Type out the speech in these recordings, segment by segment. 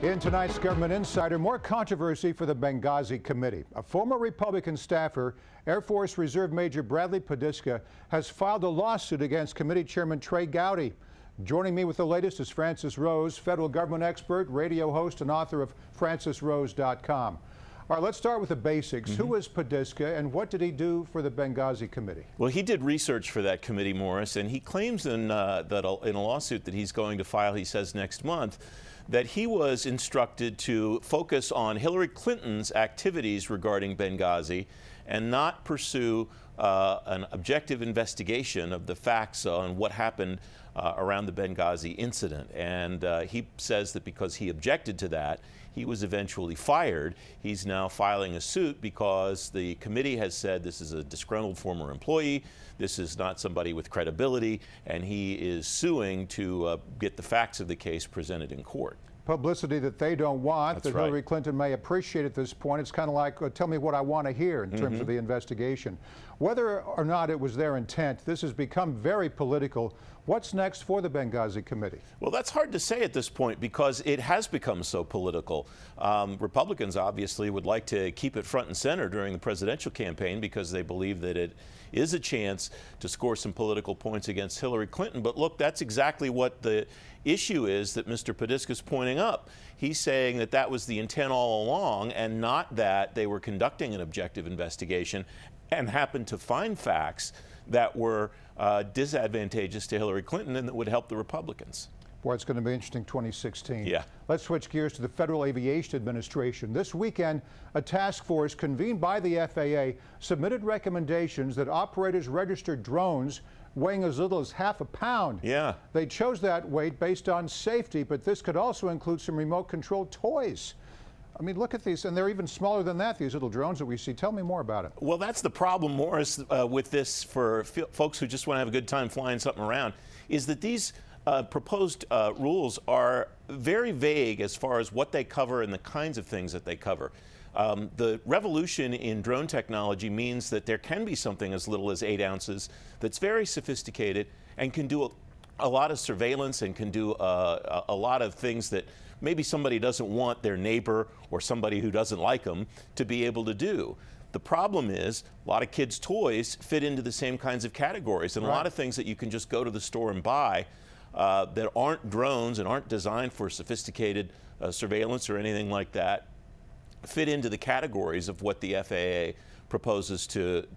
In tonight's Government Insider, more controversy for the Benghazi Committee. A former Republican staffer, Air Force Reserve Major Bradley Podiska, has filed a lawsuit against Committee Chairman Trey Gowdy. Joining me with the latest is Francis Rose, federal government expert, radio host, and author of francisrose.com. All right, let's start with the basics. Who is Podiska, and what did he do for the Benghazi Committee? Well, he did research for that committee, Morris, and he claims in a lawsuit that he's going to file, he says next month, that he was instructed to focus on Hillary Clinton's activities regarding Benghazi and not pursue an objective investigation of the facts on what happened around the Benghazi incident. And he says that because he objected to that, he was eventually fired. He's now filing a suit because the committee has said this is a disgruntled former employee, this is not somebody with credibility, and he is suing to get the facts of the case presented in court. Publicity that they don't want, That's that right. Hillary Clinton may appreciate at this point. It's kind of like, tell me what I want to hear in terms of the investigation. Whether or not it was their intent, this has become very political. What's next for the Benghazi Committee? Well, that's hard to say at this point because it has become so political. Republicans obviously would like to keep it front and center during the presidential campaign because they believe that it is a chance to score some political points against Hillary Clinton. But look, that's exactly what the issue is that Mr. Podiska is pointing up. He's saying that that was the intent all along and not that they were conducting an objective investigation and happened to find facts that were disadvantageous to Hillary Clinton and that would help the Republicans. Boy, it's going to be interesting 2016. Yeah. Let's switch gears to the Federal Aviation Administration. This weekend, a task force convened by the FAA submitted recommendations that operators register drones weighing as little as half a pound. Yeah. They chose that weight based on safety, but this could also include some remote control toys. I mean, look at these, and they're even smaller than that, these little drones that we see. Tell me more about it. Well, that's the problem, Morris, with this for folks who just want to have a good time flying something around, is that these proposed rules are very vague as far as what they cover and the kinds of things that they cover. The revolution in drone technology means that there can be something as little as 8 ounces that's very sophisticated and can do a lot of surveillance and can do a lot of things that maybe somebody doesn't want their neighbor or somebody who doesn't like them to be able to do. The problem is a lot of kids' toys fit into the same kinds of categories, and a lot of things that you can just go to the store and buy that aren't drones and aren't designed for sophisticated surveillance or anything like that fit into the categories of what the FAA proposes to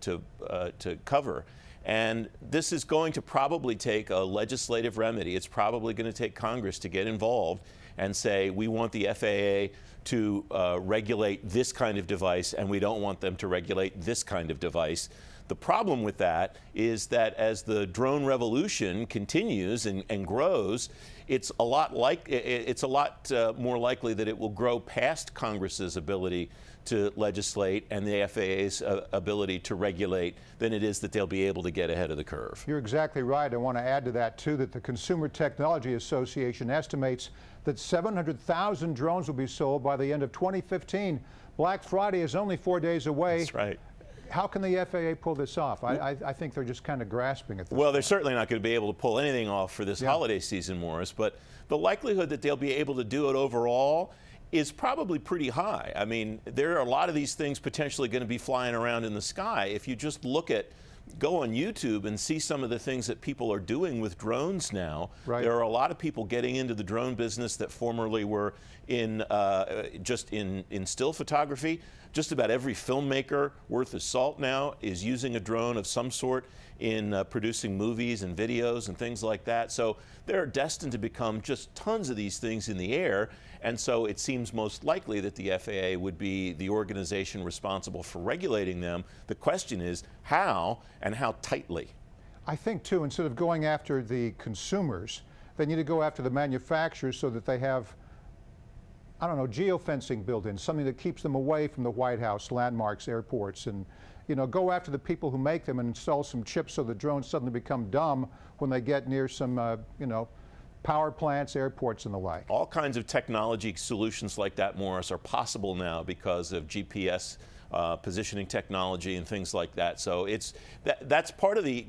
cover. And this is going to probably take a legislative remedy. It's probably going to take Congress to get involved and say, we want the FAA to regulate this kind of device, and we don't want them to regulate this kind of device. The problem with that is that as the drone revolution continues and grows, it's a lot more likely that it will grow past Congress's ability to legislate and the FAA's ability to regulate than it is that they'll be able to get ahead of the curve. You're exactly right. I want to add to that, too, that the Consumer Technology Association estimates that 700,000 drones will be sold by the end of 2015. Black Friday is only 4 days away. That's right. How can the FAA pull this off? I think they're just kind of grasping at this. Well, they're certainly not going to be able to pull anything off for this holiday season, Morris, but the likelihood that they'll be able to do it overall is probably pretty high. I mean, there are a lot of these things potentially going to be flying around in the sky. If you just go on YouTube and see some of the things that people are doing with drones now. There are a lot of people getting into the drone business that formerly were in just in still photography. Just about every filmmaker worth his salt now is using a drone of some sort in producing movies and videos and things like that. So they're destined to become just tons of these things in the air. And so it seems most likely that the FAA would be the organization responsible for regulating them. The question is how and how tightly. I think, too, instead of going after the consumers, they need to go after the manufacturers so that they have, I don't know, geofencing built in, something that keeps them away from the White House, landmarks, airports, and go after the people who make them and install some chips so the drones suddenly become dumb when they get near some, power plants, airports, and the like. All kinds of technology solutions like that, Morris, are possible now because of GPS positioning technology and things like that. So that's part of the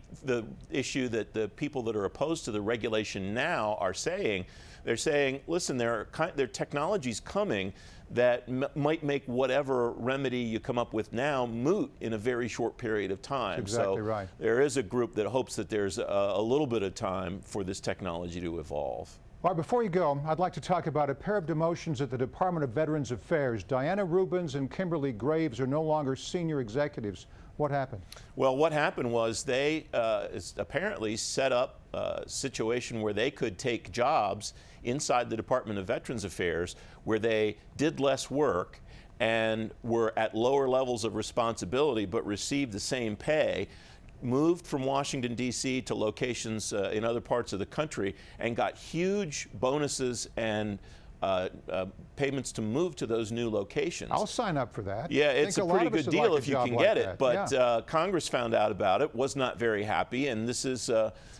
issue that the people that are opposed to the regulation now are saying. They're saying, listen, there are technologies coming that might make whatever remedy you come up with now moot in a very short period of time. That's exactly so right. there is a group that hopes that there's a little bit of time for this technology to evolve. All right, before you go, I'd like to talk about a pair of demotions at the Department of Veterans Affairs. Diana Rubens and Kimberly Graves are no longer senior executives. What happened? Well, what happened was they apparently set up a situation where they could take jobs inside the Department of Veterans Affairs where they did less work and were at lower levels of responsibility but received the same pay, moved from Washington, D.C. to locations in other parts of the country and got huge bonuses and payments to move to those new locations. I'll sign up for that. Yeah, it's a pretty good deal if you can get it, but yeah. Congress found out about it, was not very happy, and this is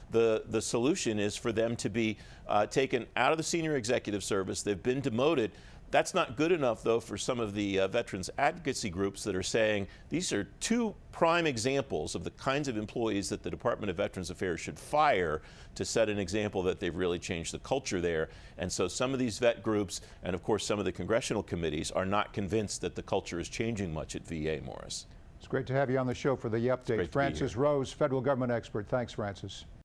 the solution is for them to be taken out of the senior executive service. They've been demoted. That's not good enough, though, for some of the veterans advocacy groups that are saying these are two prime examples of the kinds of employees that the Department of Veterans Affairs should fire to set an example that they've really changed the culture there. And so some of these vet groups and, of course, some of the congressional committees are not convinced that the culture is changing much at VA, Morris. It's great to have you on the show for the update. Francis Rose, federal government expert. Thanks, Francis.